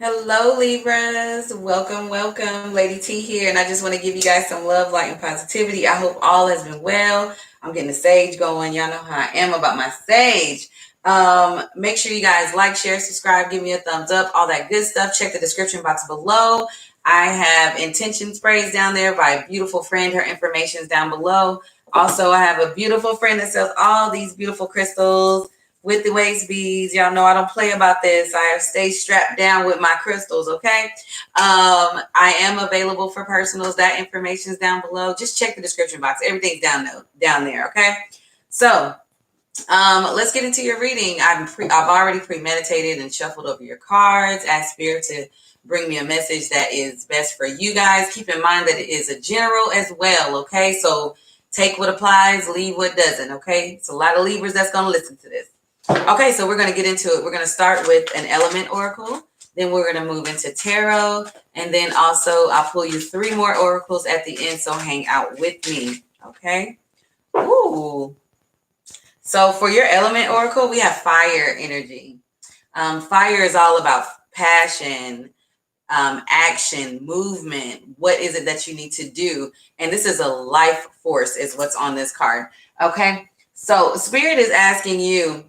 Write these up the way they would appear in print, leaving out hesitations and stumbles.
Hello, Libras. Welcome, welcome. Lady T here, and I just want to give you guys some love, light, and positivity. I hope all has been well. I'm getting the sage going. Y'all know how I am about my sage. Make sure you guys like, share, subscribe, give me a thumbs up, all that good stuff. Check the description box below. I have intention sprays down there by a beautiful friend. Her information is down below. Also, I have a beautiful friend that sells all these beautiful crystals with the waist beads. Y'all know I don't play about this. I have stayed strapped down with my crystals, okay? I am available for personals. That information is down below. Just check the description box. Everything's down there, okay? So let's get into your reading. I've already premeditated and shuffled over your cards. Ask Spirit to bring me a message that is best for you guys. Keep in mind that it is a general as well, okay? So take what applies, leave what doesn't, okay? It's a lot of Libras that's going to listen to this. Okay, so we're going to get into it. We're going to start with an element oracle. Then we're going to move into tarot. And then also I'll pull you 3 more oracles at the end. So hang out with me. Okay. Ooh. So for your element oracle, we have fire energy. Fire is all about passion, action, movement. What is it that you need to do? And this is a life force is what's on this card. Okay. So Spirit is asking you,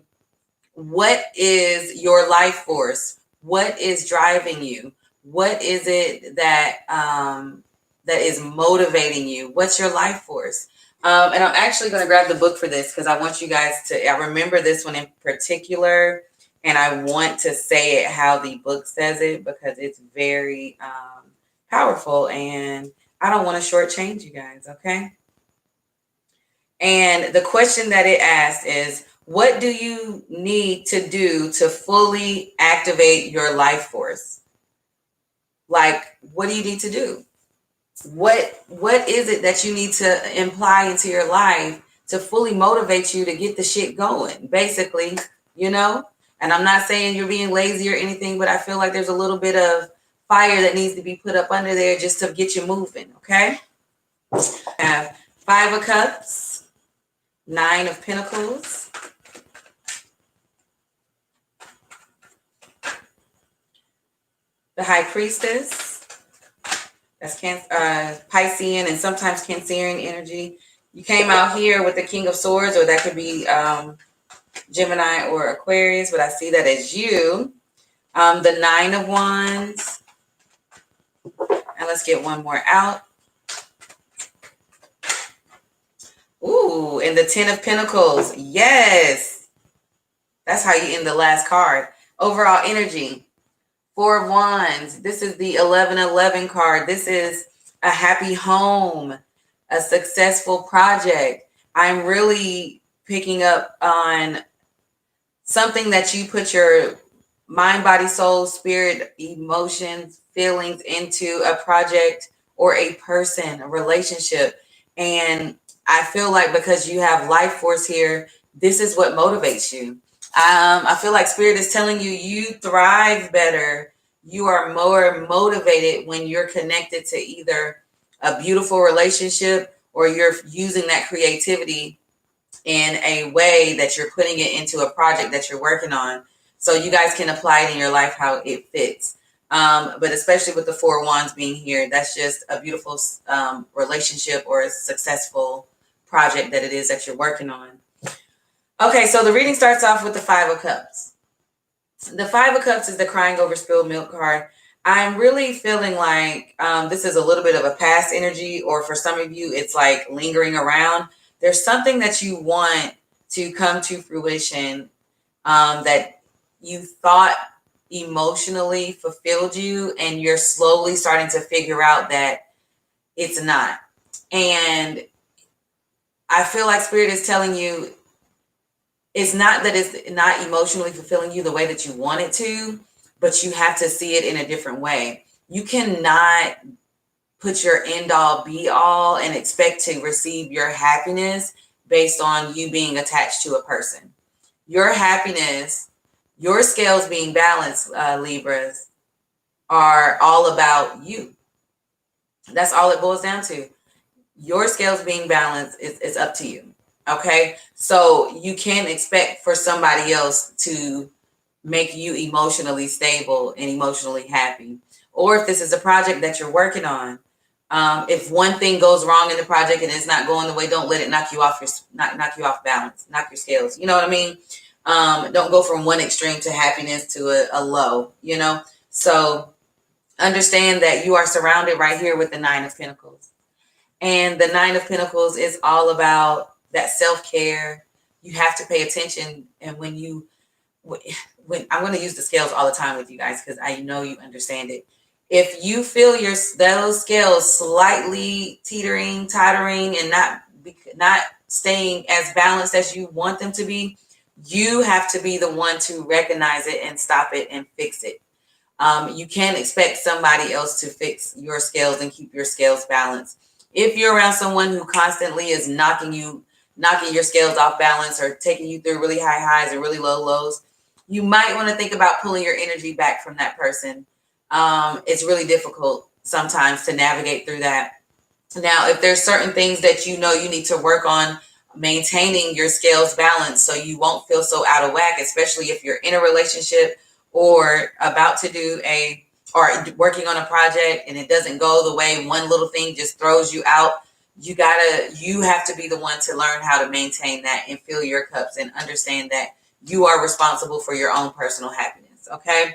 what is your life force? What is driving you? What is it that that is motivating you? What's your life force? And I'm actually going to grab the book for this because I want you guys to, I remember this one in particular, and I want to say it how the book says it because it's very powerful, and I don't want to shortchange you guys, okay? And the question that it asked is, what do you need to do to fully activate your life force? Like, what do you need to do? What is it that you need to imply into your life to fully motivate you to get the shit going? Basically, you know? And I'm not saying you're being lazy or anything, but I feel like there's a little bit of fire that needs to be put up under there just to get you moving, okay? I have 5 of Cups, 9 of Pentacles, the High Priestess, that's Piscean and sometimes Cancerian energy. You came out here with the King of Swords, or that could be Gemini or Aquarius, but I see that as you. The 9 of Wands. And let's get one more out. Ooh, and the 10 of Pentacles. Yes. That's how you end the last card. Overall energy. 4 of Wands. This is the 1111 card. This is a happy home, a successful project. I'm really picking up on something that you put your mind, body, soul, spirit, emotions, feelings into a project or a person, a relationship. And I feel like because you have life force here, this is what motivates you. I feel like Spirit is telling you, you thrive better. You are more motivated when you're connected to either a beautiful relationship or you're using that creativity in a way that you're putting it into a project that you're working on. So you guys can apply it in your life how it fits. But especially with the 4 of Wands being here, that's just a beautiful relationship or a successful project that it is that you're working on. Okay, so the reading starts off with the 5 of Cups. The 5 of Cups is the crying over spilled milk card. I'm really feeling like this is a little bit of a past energy, or for some of you, it's like lingering around. There's something that you want to come to fruition that you thought emotionally fulfilled you, and you're slowly starting to figure out that it's not. And I feel like Spirit is telling you, it's not that it's not emotionally fulfilling you the way that you want it to, but you have to see it in a different way. You cannot put your end all be all and expect to receive your happiness based on you being attached to a person. Your happiness, your scales being balanced, Libras, are all about you. That's all it boils down to. Your scales being balanced is up to you. Okay, so you can't expect for somebody else to make you emotionally stable and emotionally happy. Or if this is a project that you're working on, if one thing goes wrong in the project and it's not going the way, don't let it knock you off knock you off balance, knock your scales. You know what I mean? Don't go from one extreme to happiness to a low. You know, so understand that you are surrounded right here with the Nine of Pentacles, and the Nine of Pentacles is all about that self-care. You have to pay attention, and when I'm going to use the scales all the time with you guys because I know you understand it. If you feel those scales slightly teetering, tottering, and not staying as balanced as you want them to be, you have to be the one to recognize it and stop it and fix it. You can't expect somebody else to fix your scales and keep your scales balanced. If you're around someone who constantly is knocking your scales off balance or taking you through really high highs and really low lows, you might want to think about pulling your energy back from that person. It's really difficult sometimes to navigate through that. Now, if there's certain things that you know you need to work on maintaining your scales balance so you won't feel so out of whack, especially if you're in a relationship or about to or working on a project and it doesn't go the way, one little thing just throws you out. You have to be the one to learn how to maintain that and fill your cups and understand that you are responsible for your own personal happiness. Okay.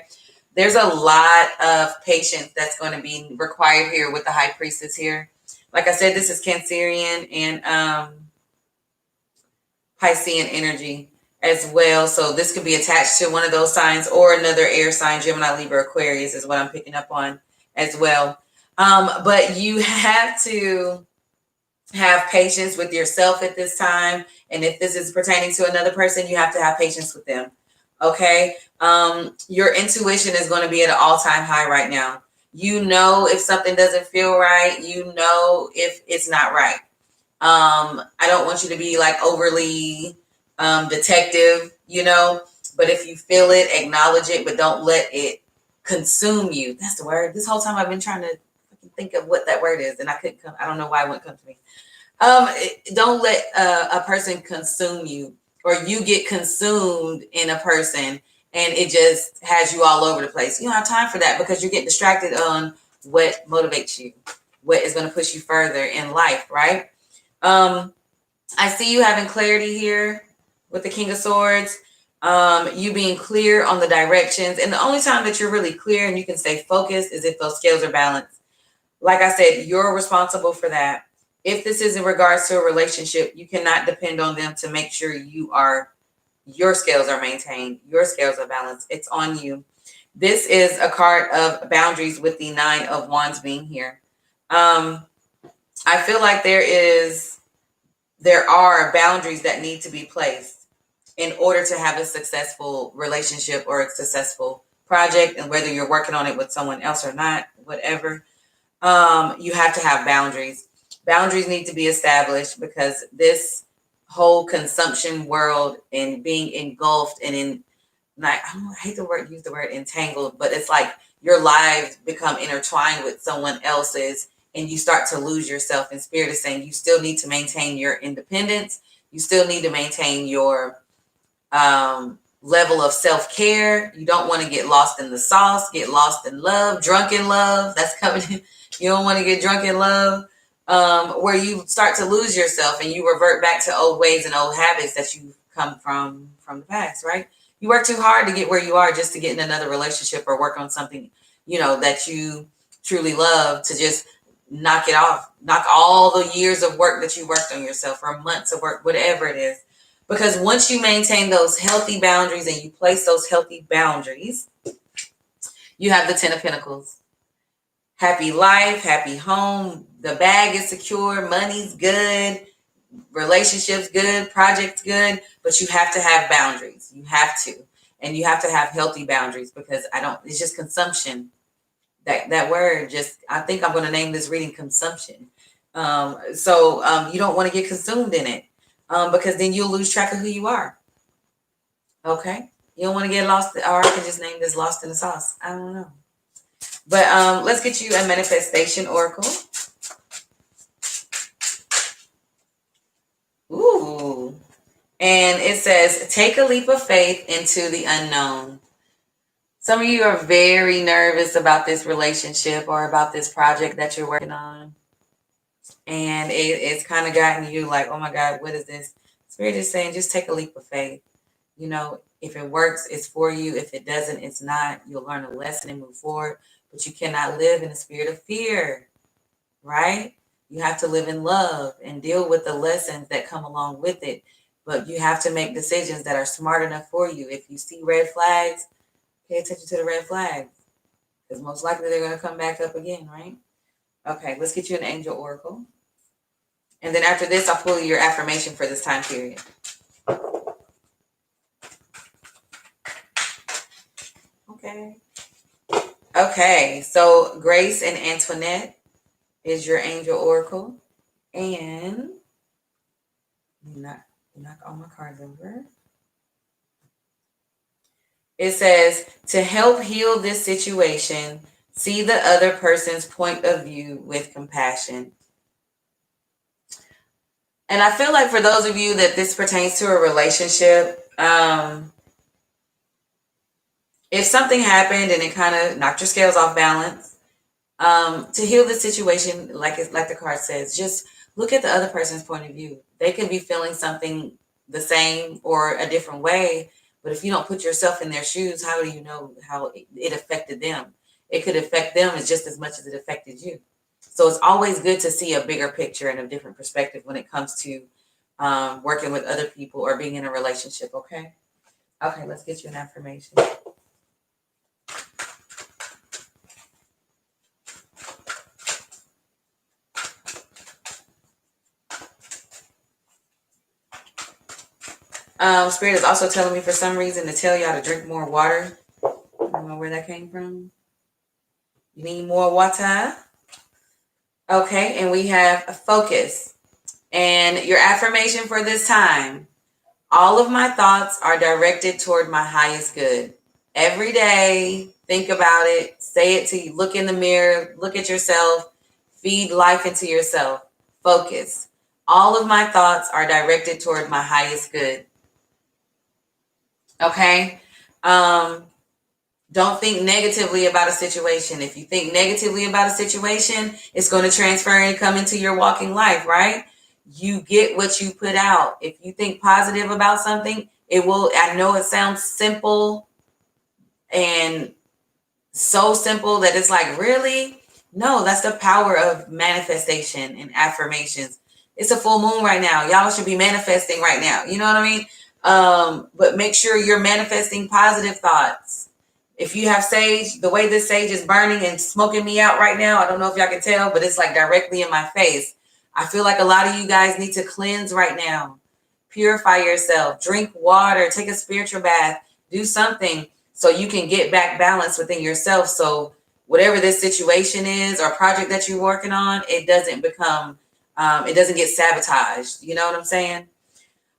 There's a lot of patience that's going to be required here with the High Priestess here. Like I said, this is Cancerian and Piscean energy as well. So this could be attached to one of those signs or another air sign, Gemini, Libra, Aquarius is what I'm picking up on as well. But you have to have patience with yourself at this time. And if this is pertaining to another person, you have to have patience with them. Okay. Your intuition is going to be at an all-time high right now. You know, if something doesn't feel right, you know, if it's not right. I don't want you to be like overly detective, you know, but if you feel it, acknowledge it, but don't let it consume you. That's the word. This whole time I've been trying to think of what that word is, and I don't know why it wouldn't come to me. Don't let a person consume you, or you get consumed in a person and it just has you all over the place. You don't have time for that because you get distracted on what motivates you, what is going to push you further in life, right? I see you having clarity here with the King of Swords. You being clear on the directions. And the only time that you're really clear and you can stay focused is if those scales are balanced. Like I said, you're responsible for that. If this is in regards to a relationship, you cannot depend on them to make sure your scales are maintained, your scales are balanced. It's on you. This is a card of boundaries with the Nine of Wands being here. I feel like there are boundaries that need to be placed in order to have a successful relationship or a successful project, and whether you're working on it with someone else or not, whatever, you have to have boundaries. Boundaries need to be established because this whole consumption world and being engulfed and I hate use the word entangled, but it's like your lives become intertwined with someone else's and you start to lose yourself. And Spirit is saying you still need to maintain your independence. You still need to maintain your level of self-care. You don't want to get lost in the sauce, get lost in love, drunk in love. That's coming in. You don't want to get drunk in love. Where you start to lose yourself and you revert back to old ways and old habits that you've come from the past, right? You work too hard to get where you are just to get in another relationship or work on something, you know, that you truly love, to just knock it off, knock all the years of work that you worked on yourself or months of work, whatever it is. Because once you maintain those healthy boundaries and you place those healthy boundaries, you have the Ten of Pentacles. Happy life, happy home. The bag is secure. Money's good. Relationships good. Projects good. But you have to have boundaries. You have to. And you have to have healthy boundaries because it's just consumption. That word I think I'm going to name this reading consumption. So you don't want to get consumed in it because then you'll lose track of who you are. Okay. You don't want to get lost, or I can just name this Lost in the Sauce. I don't know. But let's get you a manifestation oracle. Ooh. And it says, take a leap of faith into the unknown. Some of you are very nervous about this relationship or about this project that you're working on. And it's kind of gotten you like, oh my God, what is this? Spirit is saying, just take a leap of faith. You know, if it works, it's for you. If it doesn't, it's not. You'll learn a lesson and move forward. But you cannot live in a spirit of fear, right? You have to live in love and deal with the lessons that come along with it. But you have to make decisions that are smart enough for you. If you see red flags, pay attention to the red flags, because most likely they're going to come back up again, right? Okay, let's get you an angel oracle. And then after this, I'll pull your affirmation for this time period. Okay, so Grace and Antoinette is your angel oracle. And knock all my cards over. It says, to help heal this situation, see the other person's point of view with compassion. And I feel like for those of you that this pertains to a relationship, if something happened and it kind of knocked your scales off balance, to heal the situation, like the card says, just look at the other person's point of view. They could be feeling something the same or a different way, but if you don't put yourself in their shoes, how do you know how it affected them? It could affect them just as much as it affected you. So it's always good to see a bigger picture and a different perspective when it comes to working with other people or being in a relationship, okay? Okay, let's get you an affirmation. Spirit is also telling me for some reason to tell y'all to drink more water. I don't know where that came from. You need more water. Okay, and we have a focus. And your affirmation for this time: all of my thoughts are directed toward my highest good. Every day, think about it, say it to you, look in the mirror, look at yourself, feed life into yourself. Focus. All of my thoughts are directed toward my highest good. Okay? Don't think negatively about a situation. If you think negatively about a situation, it's going to transfer and come into your walking life, right? You get what you put out. If you think positive about something, it will. I know it sounds simple and so simple that it's like, really? No, that's the power of manifestation and affirmations. It's a full moon right now. Y'all should be manifesting right now. You know what I mean? But make sure you're manifesting positive thoughts. If you have sage, the way this sage is burning and smoking me out right now, I don't know if y'all can tell, but it's like directly in my face. I feel like a lot of you guys need to cleanse right now. Purify yourself. Drink water. Take a spiritual bath. Do something so you can get back balance within yourself. So whatever this situation is or project that you're working on, it doesn't become, it doesn't get sabotaged. You know what I'm saying?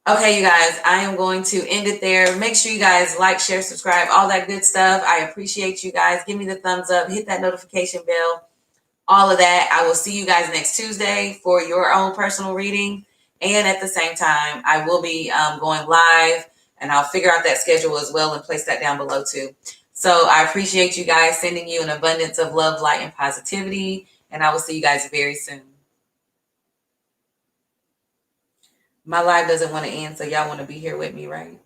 Okay, you guys, I am going to end it there. Make sure you guys like, share, subscribe, all that good stuff. I appreciate you guys. Give me the thumbs up. Hit that notification bell. All of that. I will see you guys next Tuesday for your own personal reading. And at the same time, I will be going live, and I'll figure out that schedule as well and place that down below too. So I appreciate you guys, sending you an abundance of love, light, and positivity. And I will see you guys very soon. My live doesn't want to end, so y'all want to be here with me, right?